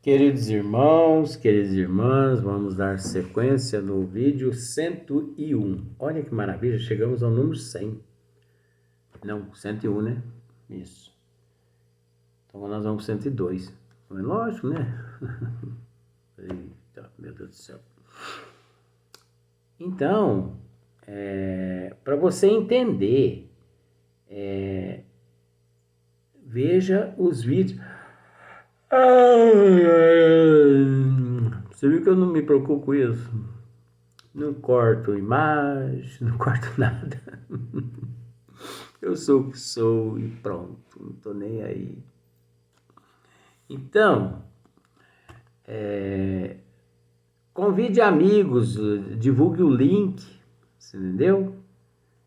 Queridos irmãos, queridas irmãs, vamos dar sequência no vídeo 101. Olha que maravilha, chegamos ao número 100. Não, 101, né? Isso. Então nós vamos para 102. Não é lógico, né? Eita, meu Deus do céu. Então, para você entender, veja os vídeos. Você viu que eu não me preocupo com isso? Não corto imagem, não corto nada. Eu sou o que sou e pronto, não tô nem aí. Então, convide amigos, divulgue o link, você entendeu?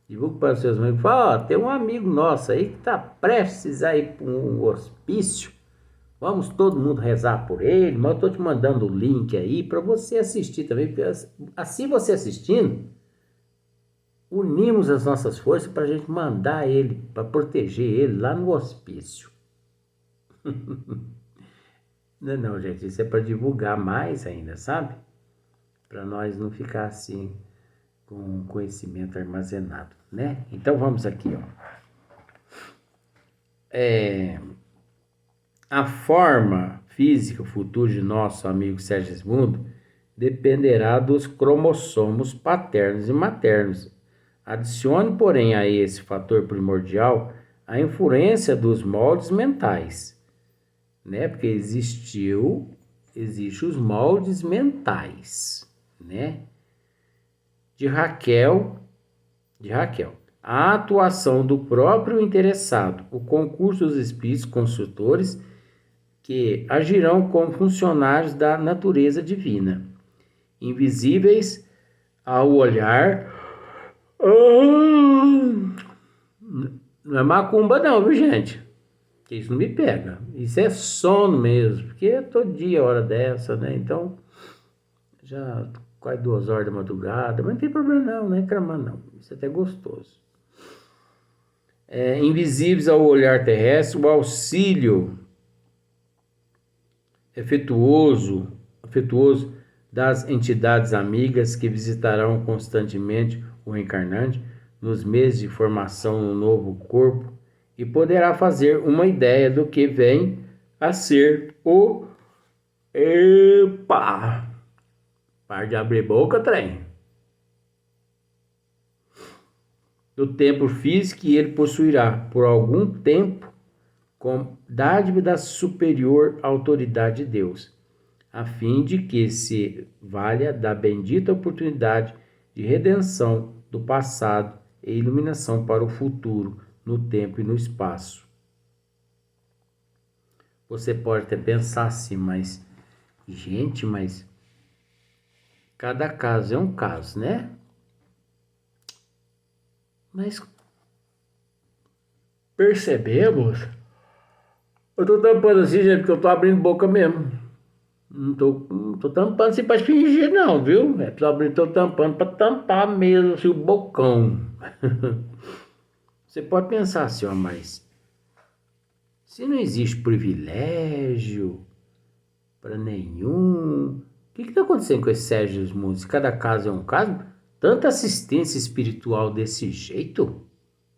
Divulgue para os seus amigos. Fala, tem um amigo nosso aí que está prestes a ir para um hospício. Vamos todo mundo rezar por ele, mas eu estou te mandando o link aí para você assistir também, porque assim você assistindo, unimos as nossas forças para a gente mandar ele, para proteger ele lá no hospício. Não, gente, isso é para divulgar mais ainda, sabe? Para nós não ficar assim com conhecimento armazenado, né? Então vamos aqui, ó. A forma física futura de nosso amigo Segismundo dependerá dos cromossomos paternos e maternos. Adicione, porém, a esse fator primordial a influência dos moldes mentais, né? Porque existem os moldes mentais, né? De Raquel. A atuação do próprio interessado, o concurso dos espíritos consultores que agirão como funcionários da natureza divina, invisíveis ao olhar. Não é macumba não, viu, gente? Que isso não me pega. Isso é sono mesmo, porque é todo dia hora dessa, né? Então, já quase 2 horas da madrugada, mas não tem problema não, né, cramando não. Isso é até gostoso. Invisíveis ao olhar terrestre, o auxílio afetuoso das entidades amigas que visitarão constantemente o reencarnante nos meses de formação no novo corpo e poderá fazer uma ideia do que vem a ser o... Epa! Para de abrir boca, trem. Do tempo físico que ele possuirá por algum tempo com dádiva da superior autoridade de Deus, a fim de que se valha da bendita oportunidade de redenção do passado e iluminação para o futuro, no tempo e no espaço. Você pode até pensar assim, mas cada caso é um caso, né? Mas percebemos. Eu tô tampando assim, gente, porque eu tô abrindo boca mesmo. Não tô tampando assim pra fingir, não, viu? Tô tampando pra tampar mesmo assim, o bocão. Você pode pensar assim, ó, mas se não existe privilégio para nenhum, o que tá acontecendo com esse Sérgio Mundo? Se cada caso é um caso, tanta assistência espiritual desse jeito,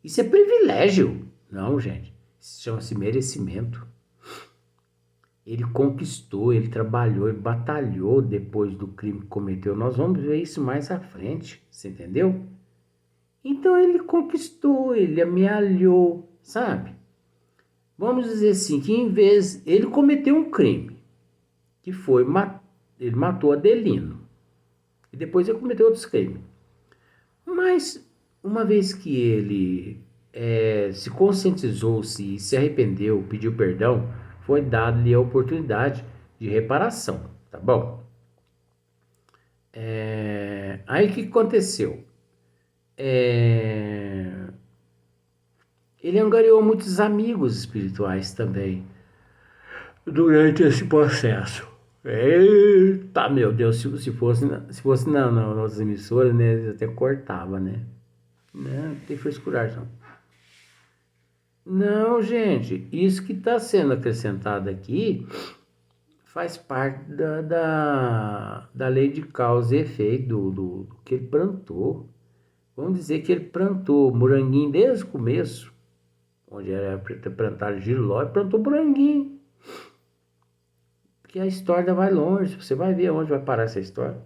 isso é privilégio. Não, gente, isso chama-se merecimento. Ele conquistou, ele trabalhou, ele batalhou depois do crime que cometeu. Nós vamos ver isso mais à frente, você entendeu? Então ele conquistou, ele amealhou, sabe? Vamos dizer assim, que em vez... Ele cometeu um crime, que foi... Ele matou Adelino. E depois ele cometeu outros crimes. Mas, uma vez que ele se conscientizou-se, se arrependeu, pediu perdão, foi dada-lhe a oportunidade de reparação, tá bom? Aí o que aconteceu? Ele angariou muitos amigos espirituais também durante esse processo. Eita, meu Deus, se fosse nas emissoras, né, eles até cortava, né? Não tem frescuragem, não. Não, gente, isso que está sendo acrescentado aqui faz parte da lei de causa e efeito do que ele plantou. Vamos dizer que ele plantou moranguinho desde o começo, onde era para plantar giló, ele plantou moranguinho. Porque a história vai longe, você vai ver onde vai parar essa história.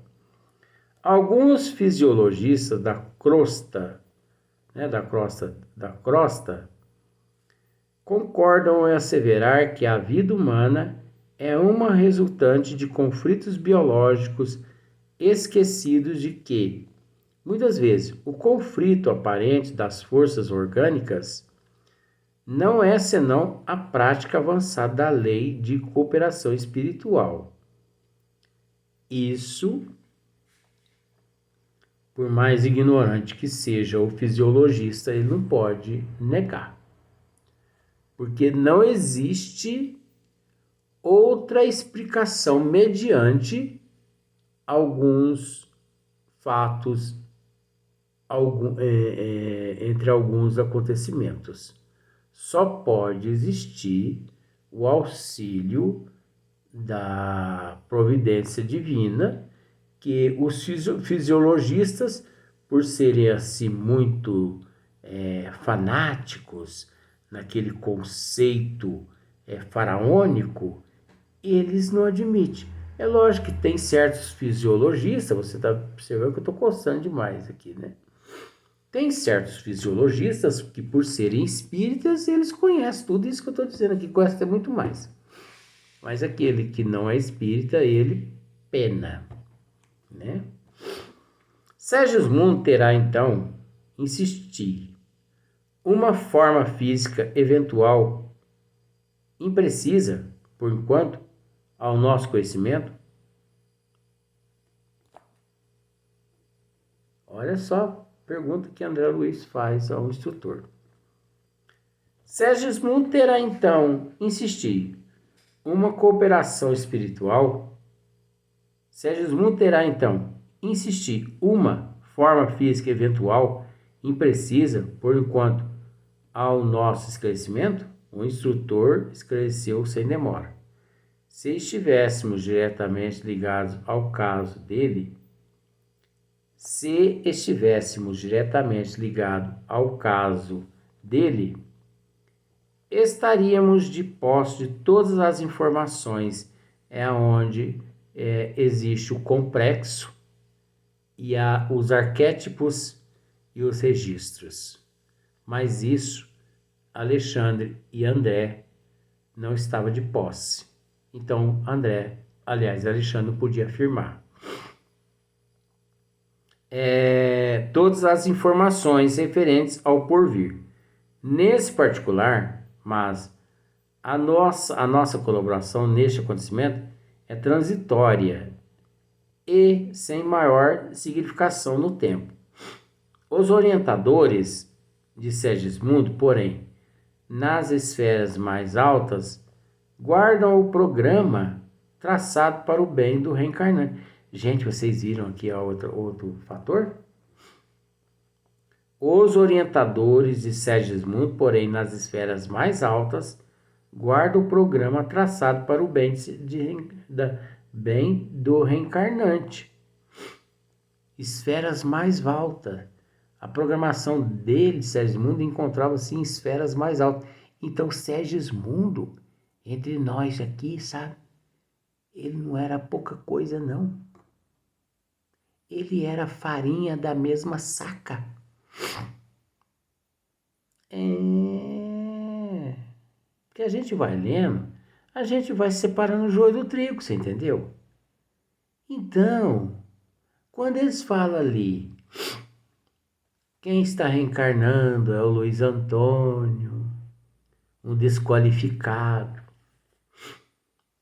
Alguns fisiologistas da crosta, da crosta, concordam em asseverar que a vida humana é uma resultante de conflitos biológicos esquecidos de que, muitas vezes, o conflito aparente das forças orgânicas não é senão a prática avançada da lei de cooperação espiritual. Isso, por mais ignorante que seja o fisiologista, ele não pode negar. Porque não existe outra explicação mediante alguns fatos, entre alguns acontecimentos. Só pode existir o auxílio da providência divina, que os fisiologistas, por serem assim muito fanáticos naquele conceito faraônico, eles não admitem. É lógico que tem certos fisiologistas, você está percebendo que eu estou coçando demais aqui, né? Tem certos fisiologistas que, por serem espíritas, eles conhecem tudo isso que eu estou dizendo aqui, conhecem até muito mais. Mas aquele que não é espírita, ele pena, né? Segismundo terá, então, insistir uma forma física eventual, imprecisa, por enquanto, ao nosso conhecimento. Olha só, pergunta que André Luiz faz ao instrutor. Segismundo terá, então, insistir uma cooperação espiritual. Segismundo terá, então, insistir uma forma física eventual, imprecisa, por enquanto, ao nosso esclarecimento. O instrutor esclareceu sem demora. Se estivéssemos diretamente ligados ao caso dele, estaríamos de posse de todas as informações onde existe o complexo e os arquétipos e os registros. Mas isso, Alexandre e André não estavam de posse. Então, Alexandre não podia afirmar. Todas as informações referentes ao porvir. Nesse particular, mas a nossa colaboração neste acontecimento é transitória e sem maior significação no tempo. Os orientadores de Segismundo, porém, nas esferas mais altas, guardam o programa traçado para o bem do reencarnante. Gente, vocês viram aqui outro fator? Os orientadores de Segismundo, porém, nas esferas mais altas, guardam o programa traçado para o bem do reencarnante. Esferas mais altas. A programação dele, Segismundo, encontrava-se em esferas mais altas. Então, Segismundo, entre nós aqui, sabe? Ele não era pouca coisa, não. Ele era farinha da mesma saca. Porque a gente vai lendo, a gente vai separando o joio do trigo, você entendeu? Então, quando eles falam ali, quem está reencarnando é o Luiz Antônio, um desqualificado,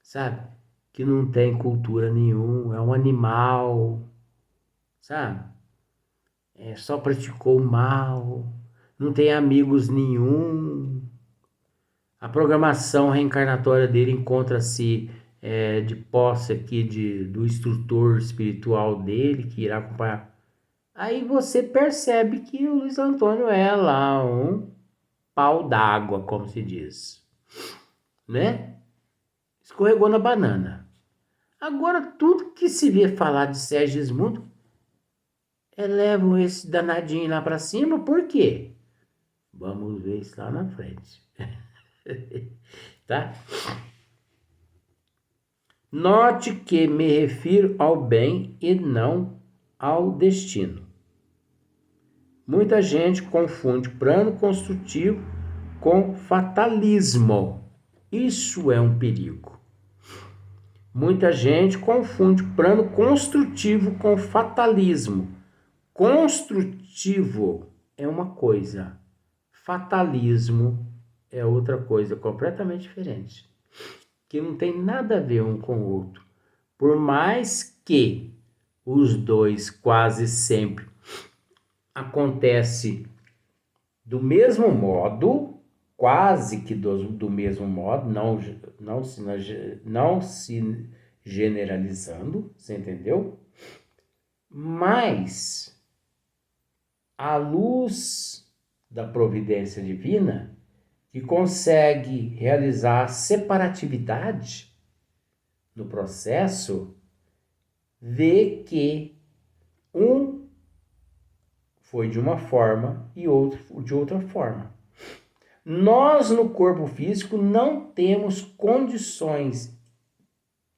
sabe? Que não tem cultura nenhuma, é um animal, sabe? Só praticou o mal, não tem amigos nenhum. A programação reencarnatória dele encontra-se de posse aqui do instrutor espiritual dele, que irá acompanhar. Aí você percebe que o Luiz Antônio é lá um pau d'água, como se diz, né? Escorregou na banana. Agora, tudo que se vê falar de Segismundo, levam esse danadinho lá para cima, por quê? Vamos ver isso lá na frente. Tá? Note que me refiro ao bem e não ao destino. Muita gente confunde plano construtivo com fatalismo. Isso é um perigo. Muita gente confunde plano construtivo com fatalismo. Construtivo é uma coisa, fatalismo é outra coisa completamente diferente, que não tem nada a ver um com o outro. Por mais que os dois quase sempre acontece do mesmo modo, quase que do mesmo modo, não se generalizando, você entendeu? Mas a luz da providência divina, que consegue realizar a separatividade no processo, vê que um foi de uma forma e outro de outra forma. Nós, no corpo físico, não temos condições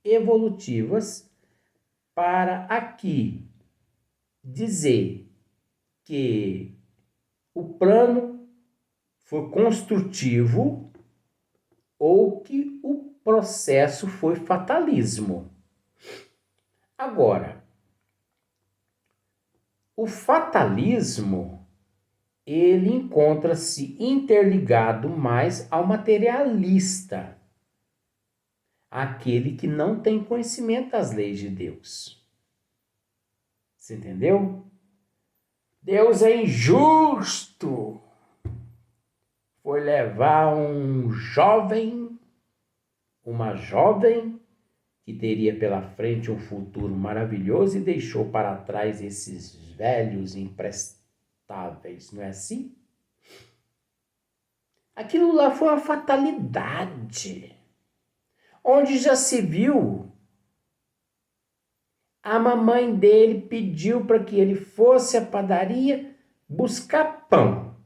evolutivas para aqui dizer que o plano foi construtivo ou que o processo foi fatalismo. Agora, o fatalismo, ele encontra-se interligado mais ao materialista, aquele que não tem conhecimento das leis de Deus. Você entendeu? Deus é injusto. Foi levar uma jovem, que teria pela frente um futuro maravilhoso e deixou para trás esses velhos imprestáveis, não é assim? Aquilo lá foi uma fatalidade, onde já se viu, a mamãe dele pediu para que ele fosse à padaria buscar pão.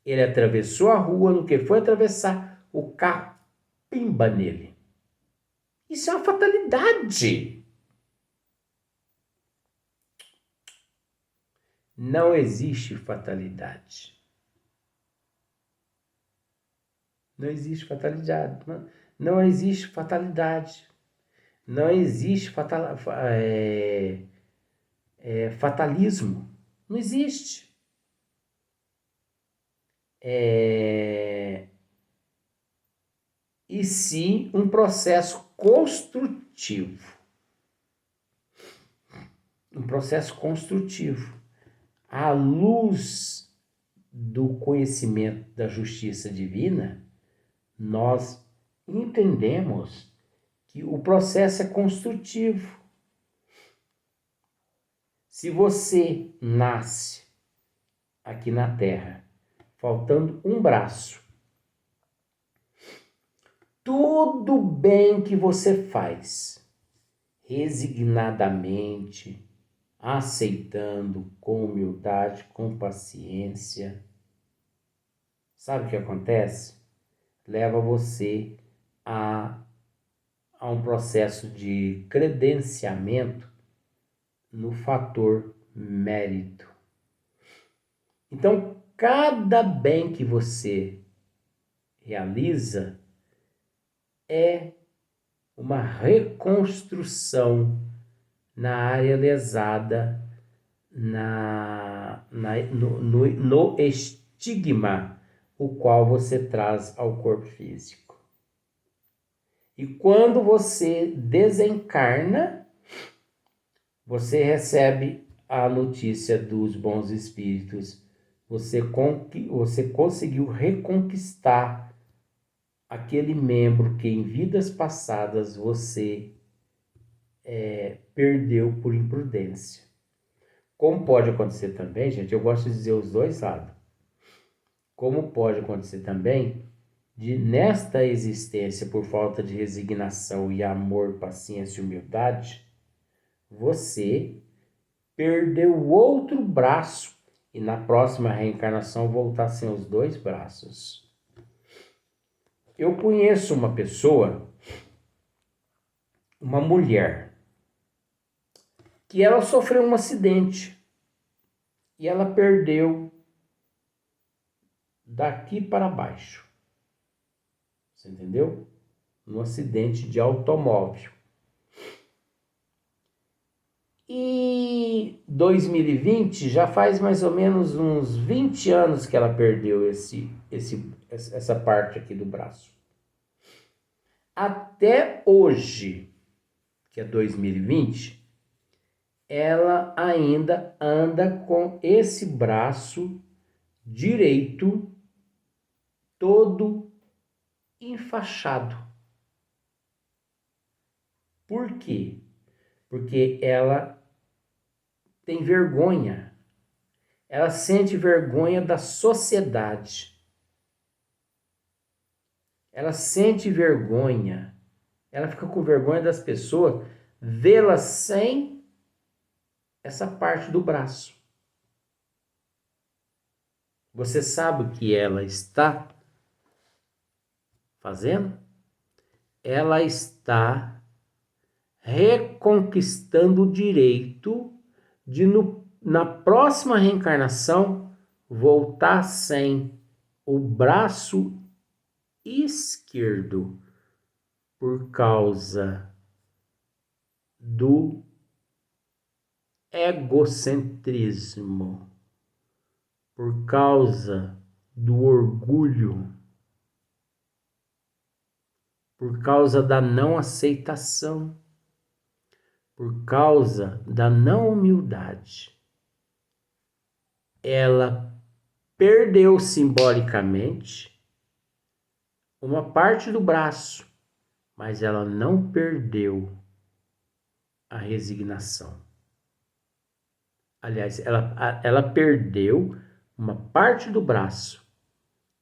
Ele atravessou a rua, no que foi atravessar, o carro pimba nele. Isso é uma fatalidade. Não existe fatalidade. Não existe fatalidade. Não existe fatalidade. Não existe fatalismo. Não existe. E sim um processo construtivo. Um processo construtivo. À luz do conhecimento da justiça divina, nós entendemos que o processo é construtivo. Se você nasce aqui na Terra, faltando um braço, tudo bem que você faz, resignadamente, aceitando, com humildade, com paciência, sabe o que acontece? Leva você a um processo de credenciamento no fator mérito. Então, cada bem que você realiza é uma reconstrução na área lesada, no estigma o qual você traz ao corpo físico. E quando você desencarna, você recebe a notícia dos bons espíritos. Você conseguiu reconquistar aquele membro que em vidas passadas você perdeu por imprudência. Como pode acontecer também, gente, eu gosto de dizer os dois lados. Como pode acontecer também de nesta existência, por falta de resignação e amor, paciência e humildade, você perdeu o outro braço e na próxima reencarnação voltar sem os dois braços. Eu conheço uma pessoa, uma mulher, que ela sofreu um acidente e ela perdeu daqui para baixo. Você entendeu? Um acidente de automóvel. E 2020 já faz mais ou menos uns 20 anos que ela perdeu essa parte aqui do braço. Até hoje, que é 2020, ela ainda anda com esse braço direito todo enfaixado. Por quê? Porque ela tem vergonha. Ela sente vergonha da sociedade. Ela sente vergonha. Ela fica com vergonha das pessoas vê-la sem essa parte do braço. Você sabe o que ela está fazendo? Ela está reconquistando o direito de, na próxima reencarnação, voltar sem o braço esquerdo por causa do egocentrismo, por causa do orgulho, por causa da não aceitação, por causa da não humildade. Ela perdeu simbolicamente uma parte do braço, mas ela não perdeu a resignação. Aliás, ela perdeu uma parte do braço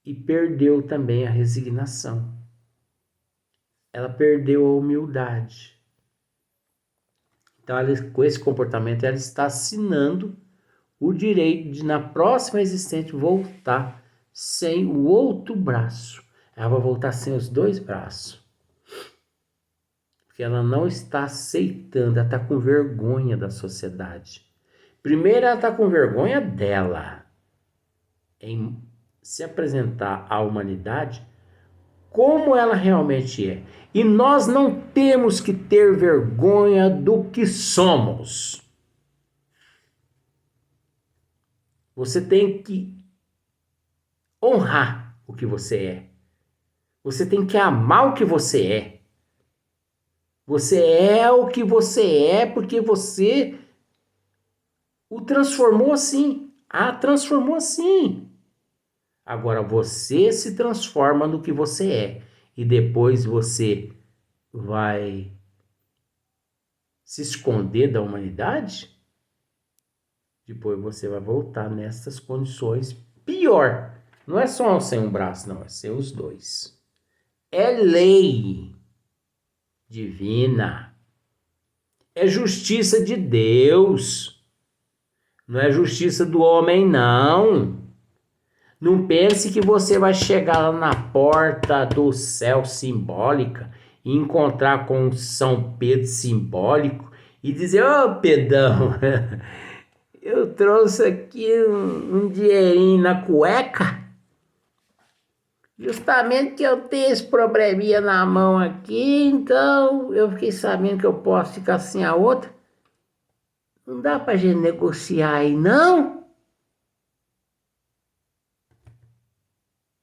e perdeu também a resignação. Ela perdeu a humildade. Então, com esse comportamento, ela está assinando o direito de, na próxima existência, voltar sem o outro braço. Ela vai voltar sem os dois braços. Porque ela não está aceitando, ela está com vergonha da sociedade. Primeiro, ela está com vergonha dela em se apresentar à humanidade como ela realmente é. E nós não temos que ter vergonha do que somos. Você tem que honrar o que você é. Você tem que amar o que você é. Você é o que você é porque você o transformou assim. A transformou assim. Agora você se transforma no que você é. E depois você vai se esconder da humanidade? Depois você vai voltar nessas condições. Pior, não é só sem um braço, não, é sem os dois. É lei divina. É justiça de Deus. Não é justiça do homem, não. Não pense que você vai chegar lá na porta do céu simbólica e encontrar com São Pedro simbólico e dizer: ô Pedrão, eu trouxe aqui um dinheirinho na cueca, justamente que eu tenho esse probleminha na mão aqui, então eu fiquei sabendo que eu posso ficar sem a outra. Não dá pra gente negociar aí, não?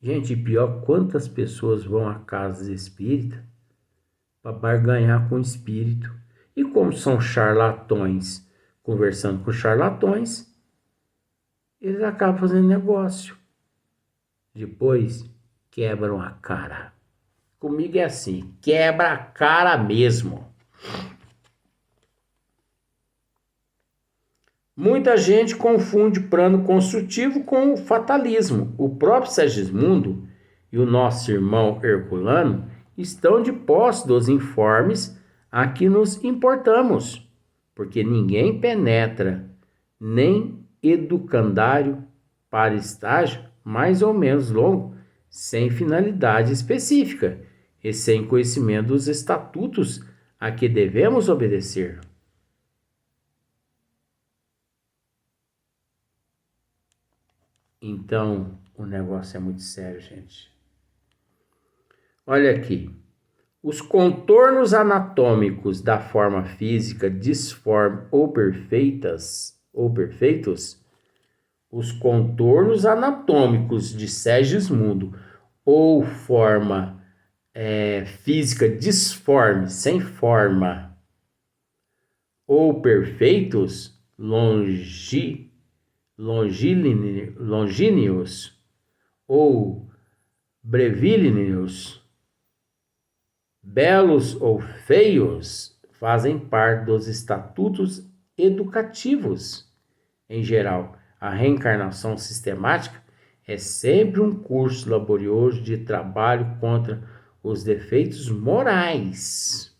Gente, pior, quantas pessoas vão à casa espírita para barganhar com o espírito? E como são charlatões, conversando com charlatões, eles acabam fazendo negócio. Depois, quebram a cara. Comigo é assim, quebra a cara mesmo. Muita gente confunde plano construtivo com o fatalismo. O próprio Segismundo e o nosso irmão Herculano estão de posse dos informes a que nos importamos, porque ninguém penetra, nem educandário para estágio mais ou menos longo, sem finalidade específica e sem conhecimento dos estatutos a que devemos obedecer. Então, o negócio é muito sério, gente. Olha aqui. Os contornos anatômicos da forma física disforme ou perfeitos, os contornos anatômicos de Segismundo ou forma física disforme, sem forma, ou perfeitos, longínquos ou brevilíneos, belos ou feios, fazem parte dos estatutos educativos. Em geral, a reencarnação sistemática é sempre um curso laborioso de trabalho contra os defeitos morais.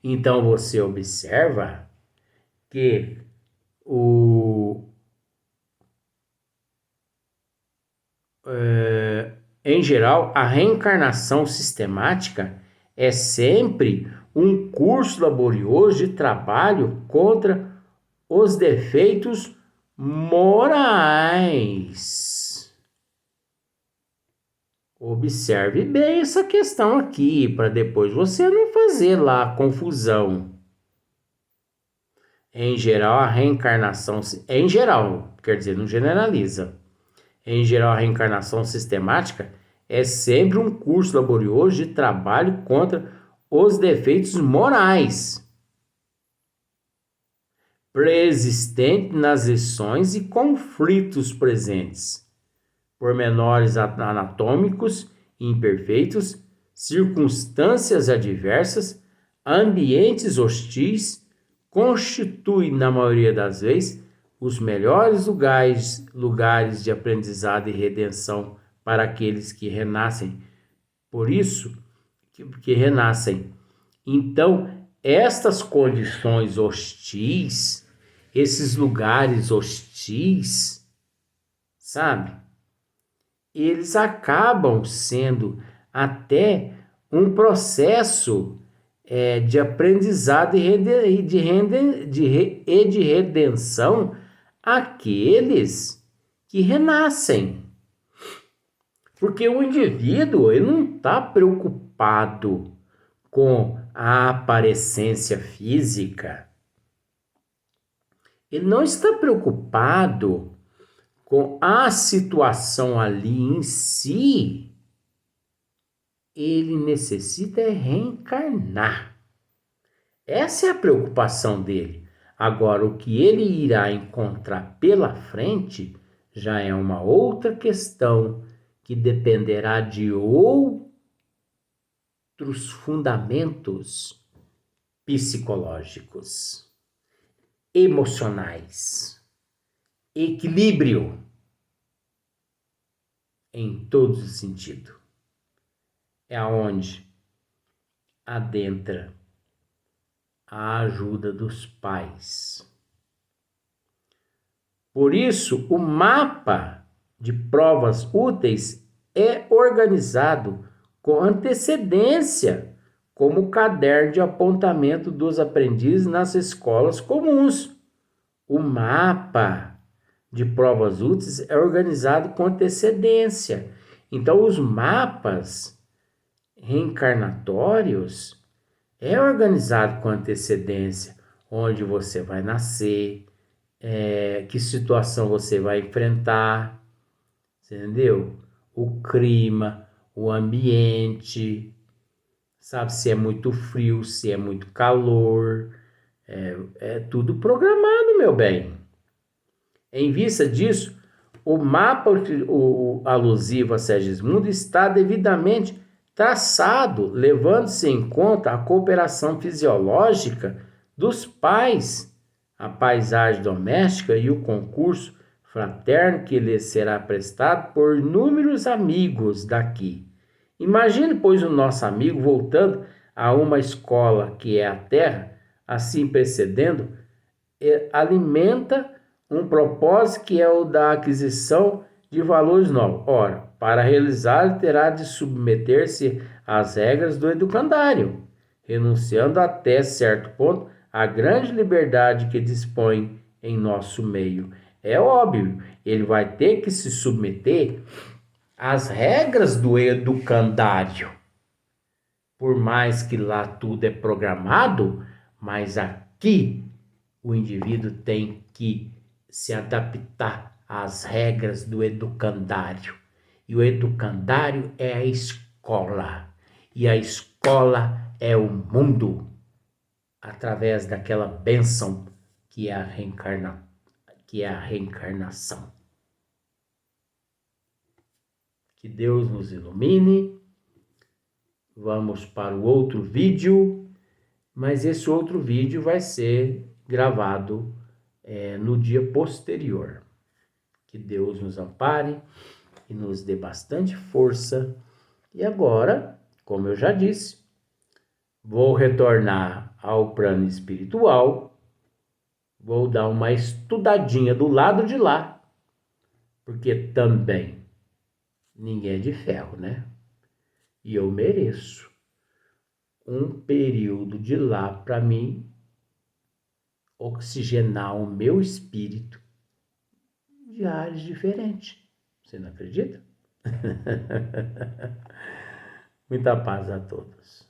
Então você observa que em geral, a reencarnação sistemática é sempre um curso laborioso de trabalho contra os defeitos morais. Observe bem essa questão aqui, para depois você não fazer lá confusão. Em geral, a reencarnação... Em geral, quer dizer, não generaliza. Em geral, a reencarnação sistemática é sempre um curso laborioso de trabalho contra os defeitos morais preexistentes nas lições e conflitos presentes, pormenores anatômicos imperfeitos, circunstâncias adversas, ambientes hostis, constituem, na maioria das vezes, os melhores lugares de aprendizado e redenção para aqueles que renascem. Por isso, que renascem. Então, estas condições hostis, esses lugares hostis, sabe? Eles acabam sendo até um processo de aprendizado e de redenção aqueles que renascem. Porque o indivíduo ele não está preocupado com a aparência física. Ele não está preocupado com a situação ali em si. Ele necessita reencarnar. Essa é a preocupação dele. Agora, o que ele irá encontrar pela frente já é uma outra questão que dependerá de outros fundamentos psicológicos, emocionais, equilíbrio em todos os sentidos. É aonde adentra a ajuda dos pais. Por isso, o mapa de provas úteis é organizado com antecedência, como caderno de apontamento dos aprendizes nas escolas comuns. O mapa de provas úteis é organizado com antecedência. Então, os mapas reencarnatórios é organizado com antecedência, onde você vai nascer, que situação você vai enfrentar, entendeu? O clima, o ambiente, sabe, se é muito frio, se é muito calor, é tudo programado, meu bem. Em vista disso, o mapa alusivo a Segismundo está devidamente traçado, levando-se em conta a cooperação fisiológica dos pais, a paisagem doméstica e o concurso fraterno que lhes será prestado por inúmeros amigos daqui. Imagine, pois, o nosso amigo voltando a uma escola que é a terra, assim precedendo, alimenta um propósito que é o da aquisição de valores novos. Ora, para realizar, terá de submeter-se às regras do educandário, renunciando até certo ponto à grande liberdade que dispõe em nosso meio. É óbvio, ele vai ter que se submeter às regras do educandário. Por mais que lá tudo é programado, mas aqui o indivíduo tem que se adaptar às regras do educandário. E o educandário é a escola. E a escola é o mundo, através daquela bênção que é a reencarnação. Que Deus nos ilumine. Vamos para o outro vídeo, mas esse outro vídeo vai ser gravado no dia posterior. Que Deus nos ampare e nos dê bastante força. E agora, como eu já disse, vou retornar ao plano espiritual, vou dar uma estudadinha do lado de lá, porque também ninguém é de ferro, né? E eu mereço um período de lá para mim oxigenar o meu espírito de áreas diferentes. Você não acredita? Muita paz a todos.